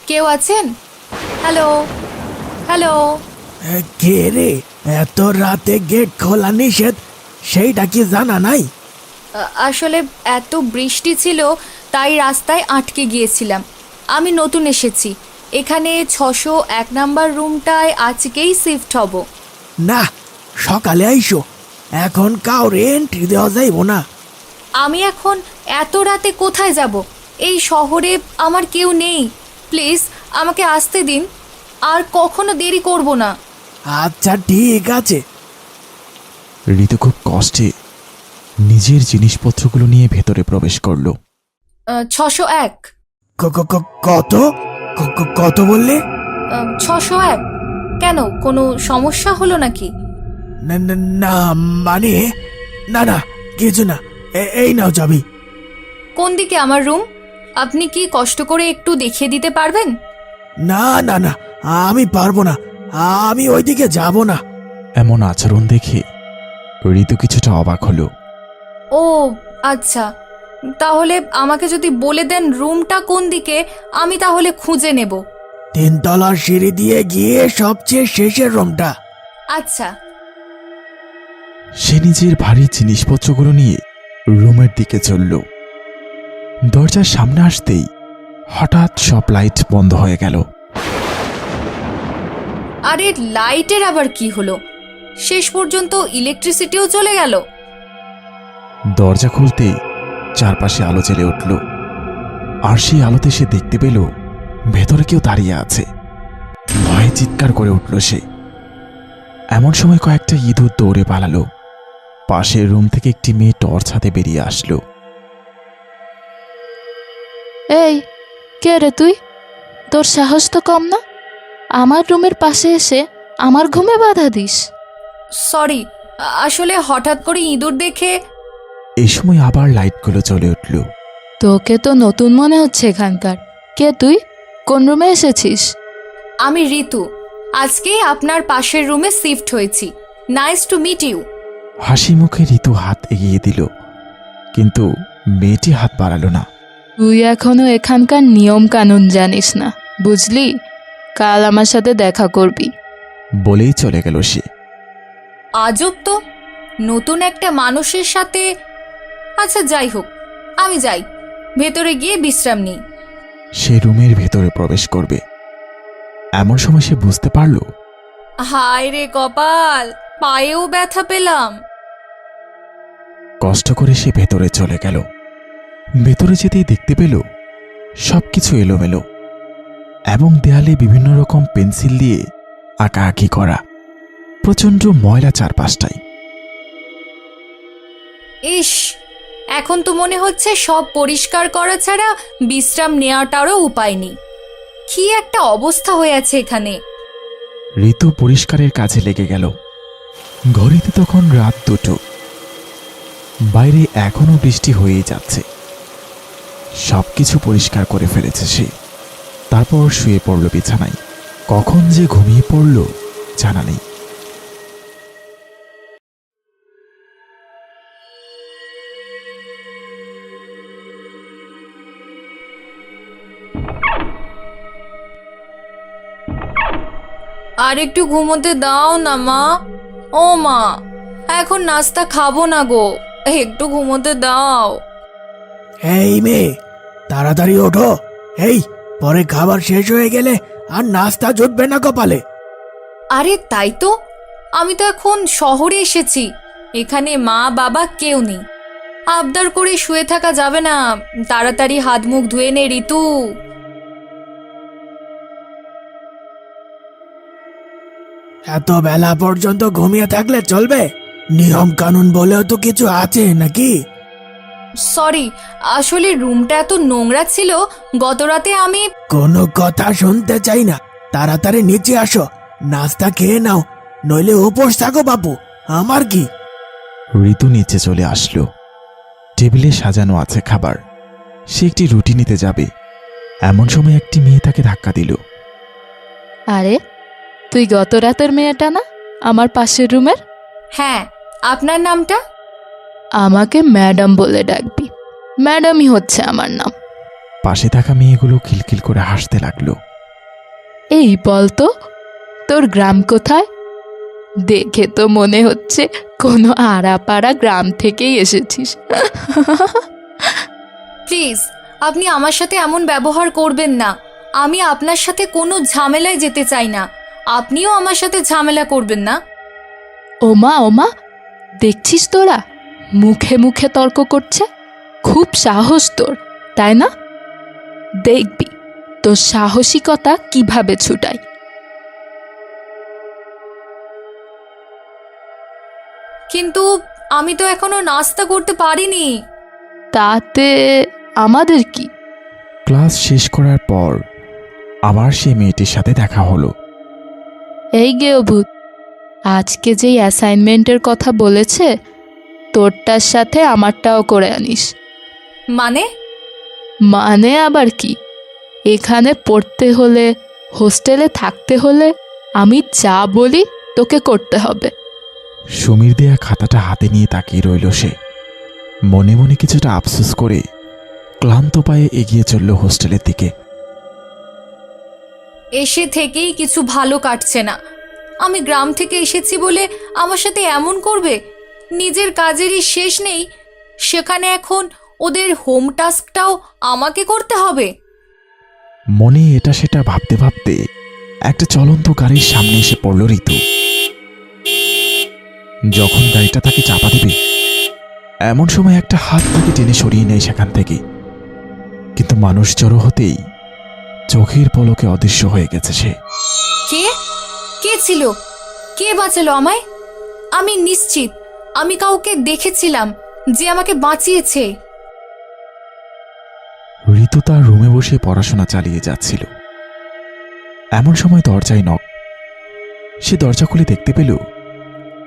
কেউ আছেন? Hello hello. কে রে? এত রাতে গেট খোলা নিষেধ, সেইটা কি জানা নাই? আসলে এত বৃষ্টি ছিল তাই রাস্তায় আটকে গিয়েছিলাম। আমি নতুন এসেছি এখানে। 601 নাম্বার রুমটায় আজকেই শিফট হব। না, সকালে আইসো, এখন কাউরে এন্ট্রি দেওয়া যাইব না। আমি এখন এত রাতে কোথায় যাব? এই শহরে আমার কেউ নেই। প্লিজ আমাকে আসতে দিন, আর কখনো দেরি করব না। আচ্ছা ঠিক আছে। ঋতু খুব কষ্টে নিজের জিনিসপত্রগুলো নিয়ে ভেতরে প্রবেশ করলো। 601। কত কত বললে? 601। কেন, কোনো সমস্যা হলো নাকি? না না, না মানে, না না কিছু না। এই নাও চাবি। কোন দিকে আমার রুম? আপনি কি কষ্ট করে একটু দেখিয়ে দিতে পারবেন? না না না, আমি পারবো না, আমি ওইদিকে যাব না। এমন আচরণ দেখে ঋতু কিছুটা অবাক হলো। ও আচ্ছা, তাহলে আমাকে যদি বলে দেন রুমটা কোন দিকে, আমি তাহলে খুঁজে নেব। 3 তলার সিঁড়ি দিয়ে গিয়ে সবচেয়ে শেষের রুমটা। আচ্ছা। সে নিজের ভারী জিনিসপত্রগুলো নিয়ে রুমের দিকে চলল। দরজার সামনে আসতেই হঠাৎ সব লাইট বন্ধ হয়ে গেল। আরে লাইটের আবার কি হলো? শেষ পর্যন্ত ইলেকট্রিসিটিও চলে গেল। দরজা খুলতেই চারপাশে আলো জ্বেলে উঠল, আর সেই আলোতে সে দেখতে পেল ভেতরে কেউ দাঁড়িয়ে আছে। ভয়ে চিৎকার করে উঠল সে। এমন সময় কয়েকটা ইঁদুর দৌড়ে পালালো। পাশের রুম থেকে একটি মেয়ে টর্চ হাতে বেরিয়ে আসলো। এই, কে রে তুই? তোর সাহস তো কম না, আমার রুমের পাশে এসে আমার ঘুমে বাধা দিস। সরি, আসলে হঠাৎ করে ইঁদুর দেখে। এই সময় আবার লাইটগুলো জ্বলে উঠল। তোকে তো নতুন মনে হচ্ছে এখানকার। কে তুই? কোন রুমে এসেছিস? আমি ঋতু, আজকেই আপনার পাশের রুমে শিফট হয়েছি। Nice to meet you. হাসি মুখে ঋতু হাত এগিয়ে দিল, কিন্তু মেয়েটি হাত বাড়ালো না। তুই এখনো এখানকার নিয়ম কানুন জানিস না, বুঝলি? কাল আমার সাথে দেখা করবি। বলেই চলে গেল সে। আজব তো, নতুন একটা মানুষের সাথে। আচ্ছা যাই হোক, আমি যাই, ভেতরে গিয়ে বিশ্রাম নিই। সে রুমের ভেতরে প্রবেশ করবে, এমন সময় সে বুঝতে পারল হায় রে কপাল, পায়েও ব্যথা পেলাম। কষ্ট করে সে ভেতরে চলে গেল। ভেতরে যেতেই দেখতে পেল সবকিছু এলোমেলো এবং দেয়ালে বিভিন্ন রকম পেন্সিল দিয়ে আঁকাআঁকি করা। প্রচণ্ড ময়লা চারপাশটাই। ইস, এখন তো মনে হচ্ছে সব পরিষ্কার করা ছাড়া বিশ্রাম নেওয়াটারও উপায় নেই। কি একটা অবস্থা হয়ে আছে এখানে। ঋতু পরিষ্কারের কাজে লেগে গেল। ঘড়িতে তখন রাত 2টো। বাইরে এখনো বৃষ্টি হয়েই যাচ্ছে। সবকিছু পরিষ্কার করে ফেলেছে সে। তারপর শুয়ে পড়ল বিছানায়। কখন যে ঘুমিয়ে পড়ল জানা নেই। আর একটু ঘুমোতে দাও না মা। ও মা, এখন নাস্তা খাবো না গো, একটু ঘুমোতে দাও। এই মেয়ে, তাড়াতাড়ি ওঠো। এই, পরে খাবার শেষ হয়ে গেলে আর নাস্তা জুটবে না কপালে। আরে তাই তো, আমি তো এখন শহরে এসেছি, এখানে মা বাবা কেউ নেই। আবদার করে শুয়ে থাকা যাবে না, তাড়াতাড়ি হাত মুখ ধুয়ে নে ঋতু। এত বেলা পর্যন্ত ঘুমিয়ে থাকলে চলবে? নিয়ম কানুন বলেও তো কিছু আছে নাকি? সরি, আসলে রুমটা এত নোংরা ছিল, গতরাতে আমি। কোনো কথা শুনতে চাই না, তাড়াতাড়ি নিচে আসো, নাস্তা খেয়ে নাও, নইলে উপোস থাকো বাপু, আমার কি। ঋতু নিচে চলে আসলো। টেবিলে সাজানো আছে খাবার। সে একটি রুটি নিতে যাবে, এমন সময় একটি মেয়ে তাকে ধাক্কা দিল। আরে, তুই গত রাতের মেয়েটা না আমার পাশের রুমের? হ্যাঁ, আপনার নামটা? আমাকে ম্যাডাম বলে ডাকবি, ম্যাডামই হচ্ছে আমার নাম। পাশে থাকা মেয়েগুলো খিলখিল করে হাসতে লাগলো। এই বলতো, তোর গ্রাম কোথায়? দেখে তো মনে হচ্ছে কোনো আড়াপাড়া গ্রাম থেকেই এসেছিস। প্লিজ, আপনি আমার সাথে এমন ব্যবহার করবেন না। আমি আপনার সাথে কোনো ঝামেলায় যেতে চাই না, আপনিও আমার সাথে ঝামেলা করবেন না। ওমা ওমা, দেখছিস তোরা মুখে মুখে তর্ক করছে। খুব সাহস তোর, তাই না? দেখবি তোর সাহসিকতা কিভাবে ছুটাই। কিন্তু আমি তো এখনো নাস্তা করতে পারিনি। তাতে আমাদের কি? ক্লাস শেষ করার পর আবার সেই মেয়েটির সাথে দেখা হলো। এই গেও ভূত, আজকে যেই অ্যাসাইনমেন্টের কথা বলেছে তোরটার সাথে আমারটাও করে আনিস। মানে? মানে আবার কি, এখানে পড়তে হলে, হোস্টেলে থাকতে হলে আমি যা বলি তোকে করতে হবে। সুমির দেয়া খাতাটা হাতে নিয়ে তাকিয়ে রইল সে। মনে মনে কিছুটা আফসোস করে ক্লান্ত পায়ে এগিয়ে চলল হোস্টেলের দিকে। এসে থেকেই কিছু ভালো কাটছে না। আমি গ্রাম থেকে এসেছি বলে আমার সাথে এমন করবে? নিজের কাজেরই শেষ নেই, সেখানে এখন ওদের হোম টাস্কটাও আমাকে করতে হবে। মনে এটা সেটা ভাবতে ভাবতে একটা চলন্ত গাড়ির সামনে এসে পড়ল ঋতু। যখন গাড়িটা তাকে চাপা দেবে এমন সময় একটা হাত তাকে টেনে সরিয়ে নেয় সেখান থেকে। কিন্তু মানুষ জড়ো হতেই চোখের পলকে অদৃশ্য হয়ে গেছে সে। কে কে ছিল? কে বাঁচালো আমায়? আমি নিশ্চিত আমি কাউকে দেখেছিলাম যে আমাকে বাঁচিয়েছে। ঋতু তার রুমে বসে পড়াশোনা চালিয়ে যাচ্ছিল। এমন সময় দরজায় নক। সে দরজা খুলে দেখতে পেল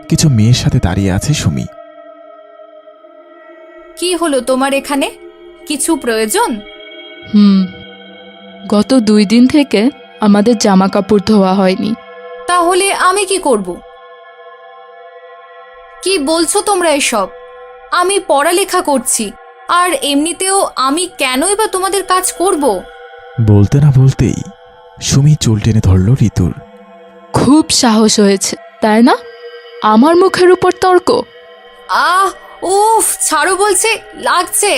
কিছু মেয়ের সাথে দাঁড়িয়ে আছে সুমি। কি হলো তোমার এখানে? কিছু প্রয়োজন? গত 2 দিন থেকে আমাদের জামা কাপড় ধোয়া হয়নি। তাহলে আমি কি করব? কি বলছো তোমরা এসব? আমি পড়ালেখা করছি, আর এমনিতেও আমি কেনই বা তোমাদের কাজ করব? বলতে না বলতেই সুমি চুল টেনে ধরল ঋতুর। খুব সাহস হয়েছে, তাই না? আমার মুখের উপর তর্ক। আহ, উফ, ছাড়ো বলছে, লাগছে।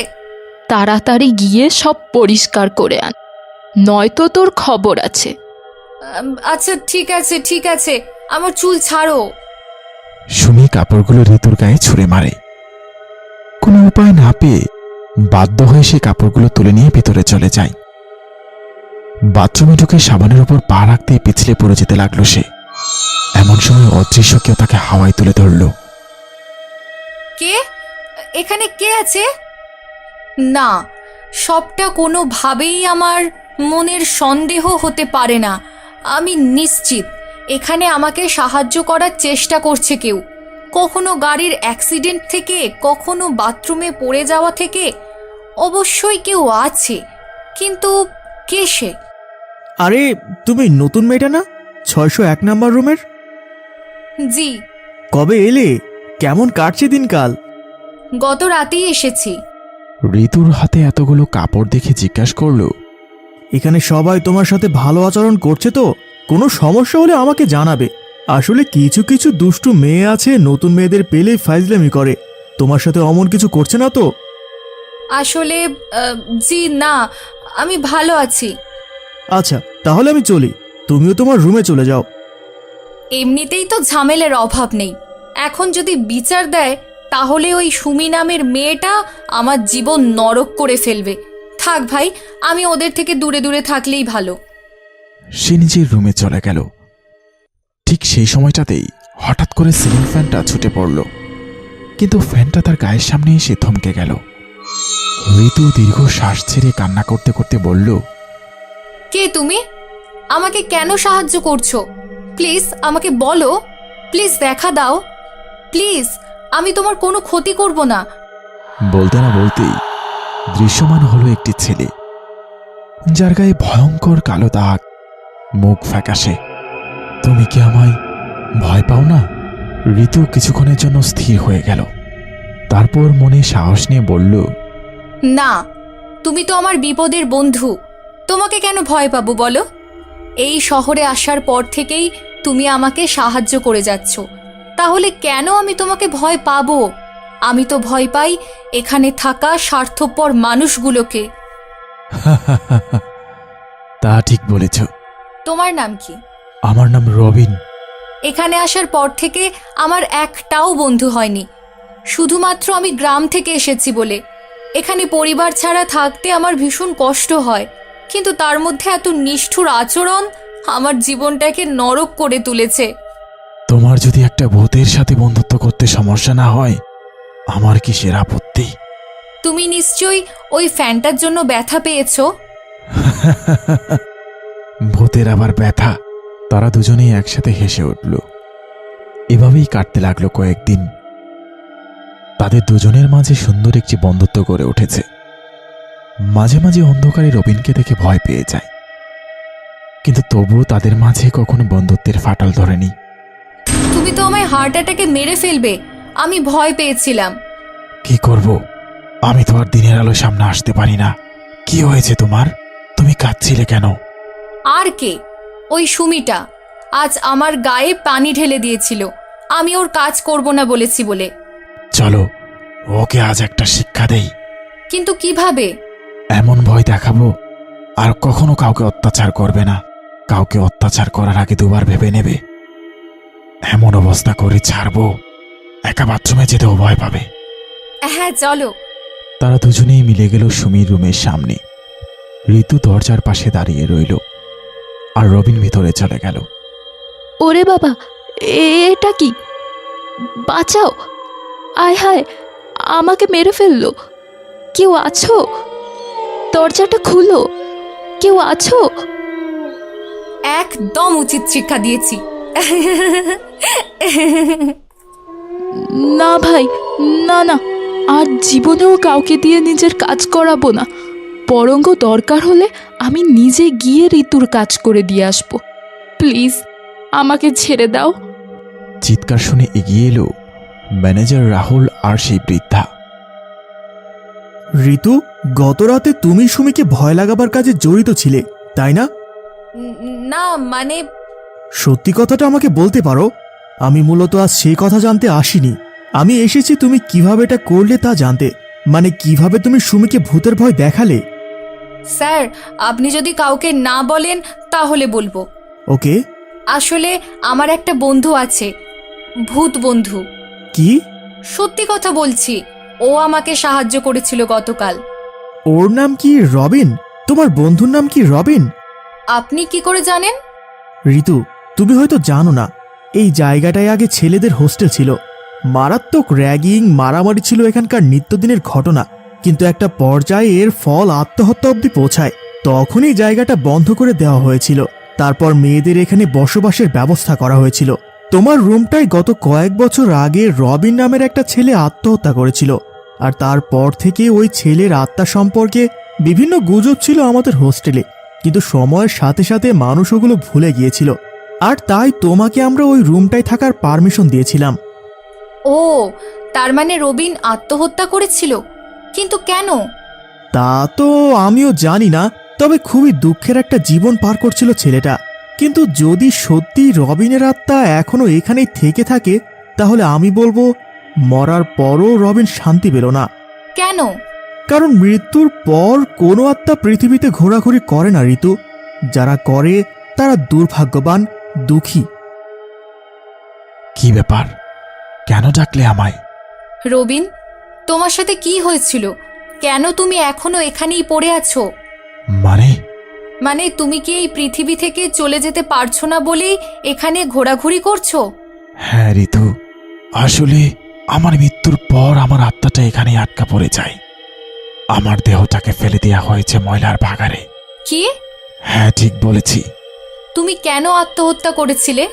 তাড়াতাড়ি গিয়ে সব পরিষ্কার করে আন, নয়তো তোর খবর আছে। আচ্ছা ঠিক আছে ঠিক আছে, আমার চুল ছাড়ো। সুমি কাপড়গুলো ঋতুর গায়ে ছুঁড়ে মারে। কোনো উপায় না পেয়ে বাধ্য হয়ে সে কাপড়গুলো তুলে নিয়ে ভিতরে চলে যায়। বাথরুমে ঢুকে সাবানের উপর পা রাখতেই পিছলে পড়ে যেতে লাগলো সে। এমন সময় অদৃশ্য কেউ তাকে হাওয়ায় তুলে ধরল। কে? এখানে কে আছে? না, সবটা কোনোভাবেই আমার মনের সন্দেহ হতে পারে না। আমি নিশ্চিত এখানে আমাকে সাহায্য করার চেষ্টা করছে কেউ। কখনো গাড়ির অ্যাক্সিডেন্ট থেকে, কখনো বাথরুমে পড়ে যাওয়া থেকে। অবশ্যই কেউ আছে, কিন্তু কে সে? আরে তুমি নতুন মেয়েটা না, 601 নাম্বার রুমের? জি। কবে এলে? কেমন কাটছে দিনকাল? গত রাতেই এসেছি। ঋতুর হাতে এতগুলো কাপড় দেখে জিজ্ঞাসা করলো, এখানে সবাই তোমার সাথে ভালো আচরণ করছে তো? কোনো সমস্যা হলে আমাকে জানাবে। আসলে কিছু কিছু দুষ্টু মেয়ে আছে, নতুন মেয়েদের পেলেই ফাইজলামি করে। তোমার সাথে অমন কিছু করছে না তো? আসলে জি না, আমি ভালো আছি। আচ্ছা, তাহলে আমি চলি, তুমিও তোমার রুমে চলে যাও। এমনিতেই তো ঝামেলার অভাব নেই, এখন যদি বিচার দেয় তাহলে ওই সুমি নামের মেয়েটা আমার জীবন নরক করে ফেলবে। থাক ভাই, আমি ওদের থেকে দূরে দূরে থাকলেই ভালো। সে নিজের রুমে চলে গেল। ঠিক সেই সময়টাতেই হঠাৎ করে সিলিং ফ্যানটা ছুটে পড়ল, কিন্তু ফ্যানটা তার গায়ের সামনে এসে থমকে গেল। ঋতু দীর্ঘ শ্বাস ছেড়ে কান্না করতে করতে বলল, কে তুমি? আমাকে কেন সাহায্য করছো? প্লিজ আমাকে বলো, প্লিজ দেখা দাও, প্লিজ, আমি তোমার কোনো ক্ষতি করব না। বলতে না বলতেই দৃশ্যমান হলো একটি ছেলে, যার গায়ে ভয়ঙ্কর কালো দাগ, মুখ ফ্যাকাশে। তুমি কি আমায় ভয় পাও না? ঋতু কিছুক্ষণের জন্য স্থির হয়ে গেল, তারপর মনে সাহস নিয়ে বলল, না, তুমি তো আমার বিপদের বন্ধু, তোমাকে কেন ভয় পাবো বলো? এই শহরে আসার পর থেকেই তুমি আমাকে সাহায্য করে যাচ্ছ, তাহলে কেন আমি তোমাকে ভয় পাবো? আমি তো ভয় পাই এখানে থাকা স্বার্থপর মানুষগুলোকে। তা ঠিক বলেছ। তোমার নাম কি? আমার নাম রবিন। এখানে আসার পর থেকে আমার একটাও বন্ধু হয়নি, শুধুমাত্র আমি গ্রাম থেকে এসেছি বলে। এখানে পরিবার ছাড়া থাকতে আমার ভীষণ কষ্ট হয়, কিন্তু তার মধ্যে এত নিষ্ঠুর আচরণ আমার জীবনটাকে নরক করে তুলেছে। তোমার যদি একটা ভূতের সাথে বন্ধুত্ব করতে সমস্যা না হয়, আমার কিসের আপত্তি? তুমি নিশ্চয়ই ওই ফ্যানটার জন্য ব্যথা পেয়েছো। ভূতের আবার ব্যথা? তারা দুজনেই একসাথে হেসে উঠল। এভাবেই কাটতে লাগলো কয়েকদিন। তাদের দুজনের মাঝে সুন্দর একটি বন্ধুত্ব গড়ে উঠেছে। মাঝে মাঝে অন্ধকারে রবিনকে দেখে ভয় পেয়ে যায়, কিন্তু তবুও তাদের মাঝে কখনো বন্ধুত্বের ফাটল ধরেনি। তুমি তো আমায় হার্ট অ্যাটাকে মেরে ফেলবে, আমি ভয় পেয়েছিলাম। কি করব? আমি তো আর দিনের আলো সামনে আসতে পারি না। কি হয়েছে তোমার? তুমি কাঁদছিলে কেন? আর কে? ওই সুমিটা আজ আমার গায়ে পানি ঢেলে দিয়েছিল, আমি ওর কাজ করব না বলেছি বলে। চলো, ওকে আজ একটা শিক্ষা দেই। কিন্তু কিভাবে? এমন ভয় দেখাবো আর কখনো কাউকে অত্যাচার করবে না। কাউকে অত্যাচার করার আগে দুবার ভেবে নেবে। এমন অবস্থা করে ছাড়বো, একা বাথরুমে যেতেও ভয় পাবে। হ্যাঁ চলো। তারা দুজনেই মিলে গেল সুমির রুমের সামনে। ঋতু দরজার পাশে দাঁড়িয়ে রইল, আর রবিন ভিতরে চলে গেল। ওরে বাবা, এটা কি? বাঁচাও! আয় হায়, আমাকে মেরে ফেললো। কেউ আছো? দরজাটা খুলো, কেউ আছো? একদম উচিত শিক্ষা দিয়েছি। না ভাই, না না, আর জীবনেও কাউকে দিয়ে নিজের কাজ করাবো না। বরঞ্চ দরকার হলে আমি নিজে গিয়ে ঋতুর কাজ করে দিয়ে আসবো। প্লিজ আমাকে ছেড়ে দাও। চিৎকার শুনে এগিয়ে এলো ম্যানেজার রাহুল আর সেই বৃদ্ধা। ঋতু, গত রাতে তুমি সুমিকে ভয় লাগাবার কাজে জড়িত ছিলে, তাই না? না মানে সত্যি কথাটা আমাকে বলতে পারো? আমি মূলত আজ সেই কথা জানতে আসিনি। আমি এসেছি তুমি কিভাবে এটা করলে তা জানতে। মানে কিভাবে তুমি সুমিকে ভূতের ভয় দেখালে। স্যার, আপনি যদি কাউকে না বলেন তাহলে বলবো। ওকে। আসলে আমার একটা বন্ধু আছে, ভূত বন্ধু। কি? সত্যি কথা বলছি, ও আমাকে সাহায্য করেছিল গতকাল। ওর নাম কি রবিন? তোমার বন্ধুর নাম কি রবিন? আপনি কি করে জানেন? ঋতু, তুমি হয়তো জানো না, এই জায়গাটায় আগে ছেলেদের হোস্টেল ছিল। মারাত্মক র্যাগিং, মারামারি ছিল এখানকার নিত্যদিনের ঘটনা। কিন্তু একটা পর্যায়ে এর ফল আত্মহত্যা অবধি পৌঁছায়। তখনই জায়গাটা বন্ধ করে দেওয়া হয়েছিল। তারপর মেয়েদের এখানে বসবাসের ব্যবস্থা করা হয়েছিল। তোমার রুমটায় গত কয়েক বছর আগে রবিন নামের একটা ছেলে আত্মহত্যা করেছিল। আর তারপর থেকে ওই ছেলের আত্মা সম্পর্কে বিভিন্ন গুজব ছিল আমাদের হোস্টেলে। কিন্তু সময়ের সাথে সাথে মানুষ ওগুলো ভুলে গিয়েছিল। আর তাই তোমাকে আমরা ওই রুমটায় থাকার পারমিশন দিয়েছিলাম। ও, তার মানে রবিন আত্মহত্যা করেছিল? কিন্তু কেন? তা তো আমিও জানি না, তবে খুবই দুঃখের একটা জীবন পার করছিল ছেলেটা। কিন্তু যদি সত্যি রবিনের আত্মা এখনো এখানেই থেকে থাকে, তাহলে আমি বলবো মরার পরও রবিন শান্তি পেল না। কেন? কারণ মৃত্যুর পর কোনো আত্মা পৃথিবীতে ঘোরাঘুরি করে না ঋতু। যারা করে তারা দুর্ভাগ্যবান, দুঃখী। কি ব্যাপার? কেন ডাকলে আমায়? রবিন, তোমার সাথে কি হয়েছিল? কেন তুমি এখনো এখানেই পড়ে আছো? মানে তুমি কি এই পৃথিবী থেকে চলে যেতে পারছো না বলেই এখানে ঘোরাঘুরি করছো? হ্যাঁ ঋতু, আসলে আমার মৃত্যুর পর আমার আত্মাটা এখানে আটকা পড়ে যায়। আমার দেহটাকে ফেলে দেওয়া হয়েছে ময়লার ভাগাড়ে। কি? হ্যাঁ, ঠিক বলেছি। তুমি কেন আত্মহত্যা করেছিলে?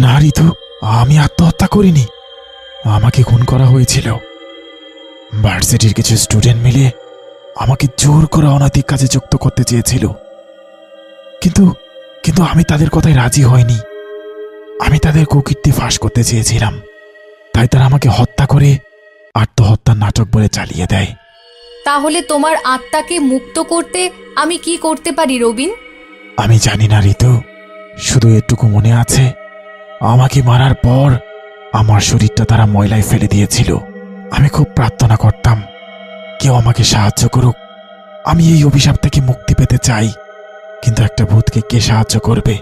না ঋতু, আমি আত্মহত্যা করিনি। আমাকে খুন করা হয়েছিল। ভার্সিটির কিছু স্টুডেন্ট মিলে আমাকে জোর করে অনৈতিক কাজে যুক্ত করতে চেয়েছিল, কিন্তু কিন্তু আমি তাদের কথায় রাজি হইনি। আমি তাদের কুকীর্তি ফাঁস করতে চেয়েছিলাম, তাই তারা আমাকে হত্যা করে আত্মহত্যার নাটক বলে চালিয়ে দেয়। তাহলে তোমার আত্মাকে মুক্ত করতে আমি কি করতে পারি রবিন? আমি জানি না ঋতু, শুধু এটুকু মনে আছে, আমাকে মারার পর আমার শরীরটা তারা ময়লায় ফেলে দিয়েছিল। আমি খুব প্রার্থনা করতাম কেউ আমাকে সাহায্য করুক, আমি এই অভিশাপ থেকে মুক্তি পেতে চাই। কিন্তু একটা ভূতকে কে সাহায্য করবে?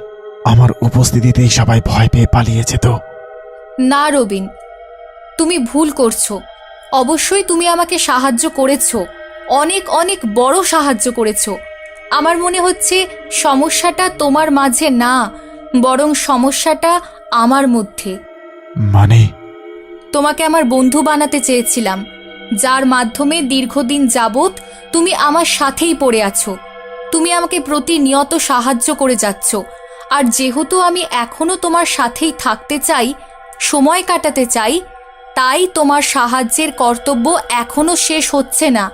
আমার উপস্থিতিতেই সবাই ভয় পেয়ে পালিয়েছে তো। না রবিন, তুমি ভুল করছো। অবশ্যই তুমি আমাকে সাহায্য করেছো, অনেক অনেক বড় সাহায্য করেছো। আমার মনে হচ্ছে সমস্যাটা তোমার মাঝে না, বরং সমস্যাটা আমার মধ্যে। মানে? তোমাকে আমার বন্ধু বানাতে চেয়েছিলাম, যার মাধ্যমে দীর্ঘদিন যাবৎ তুমি আমার সাথেই পড়ে আছো। তুমি আমাকে প্রতিনিয়ত সাহায্য করে যাচ্ছ, আর যেহেতু আমি এখনো তোমার সাথেই থাকতে চাই, সময় কাটাতে চাই, তাই তোমার সাহায্যের কর্তব্য এখনো শেষ হচ্ছে না।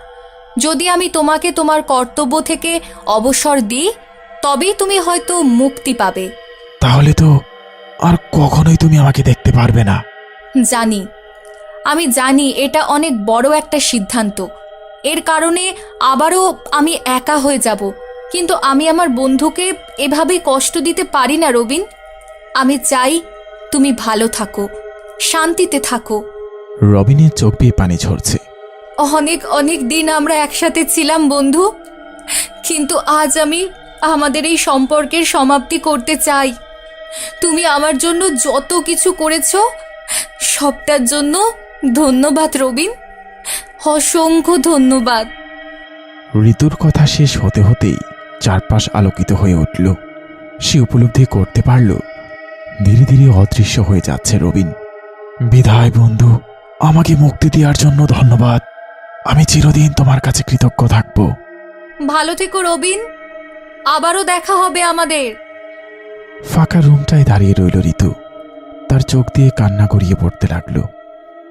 যদি আমি তোমাকে তোমার কর্তব্য থেকে অবসর দিই, তবেই তুমি হয়তো মুক্তি পাবে। তাহলে তো আর কখনোই তুমি আমাকে দেখতে পারবে না। আমি জানি এটা অনেক বড় একটা সিদ্ধান্ত। এর কারণে আবারও আমি একা হয়ে যাব, কিন্তু আমি আমার বন্ধুকে এভাবে কষ্ট দিতে পারি না রবিন। আমি চাই তুমি ভালো থাকো, শান্তিতে থাকো। রবিনের চোখ দিয়ে পানি ঝরছে। অনেক অনেক দিন আমরা একসাথে ছিলাম বন্ধু, কিন্তু আজ আমি আমাদের এই সম্পর্কের সমাপ্তি করতে চাই। তুমি আমার জন্য যত কিছু করেছো, সবটার জন্য ধন্যবাদ রবিন, অসংখ্য ধন্যবাদ। ঋতুর কথা শেষ হতে হতেই চারপাশ আলোকিত হয়ে উঠল। সে উপলব্ধি করতে পারল ধীরে ধীরে অদৃশ্য হয়ে যাচ্ছে রবিন। বিদায় বন্ধু, আমাকে মুক্তি দেওয়ার জন্য ধন্যবাদ। আমি চিরদিন তোমার কাছে কৃতজ্ঞ থাকব। ভালো থেকো রবিন, আবারও দেখা হবে আমাদের। ফাঁকা রুমটায় দাঁড়িয়ে রইল ঋতু। তার চোখ দিয়ে কান্না গড়িয়ে পড়তে লাগলো।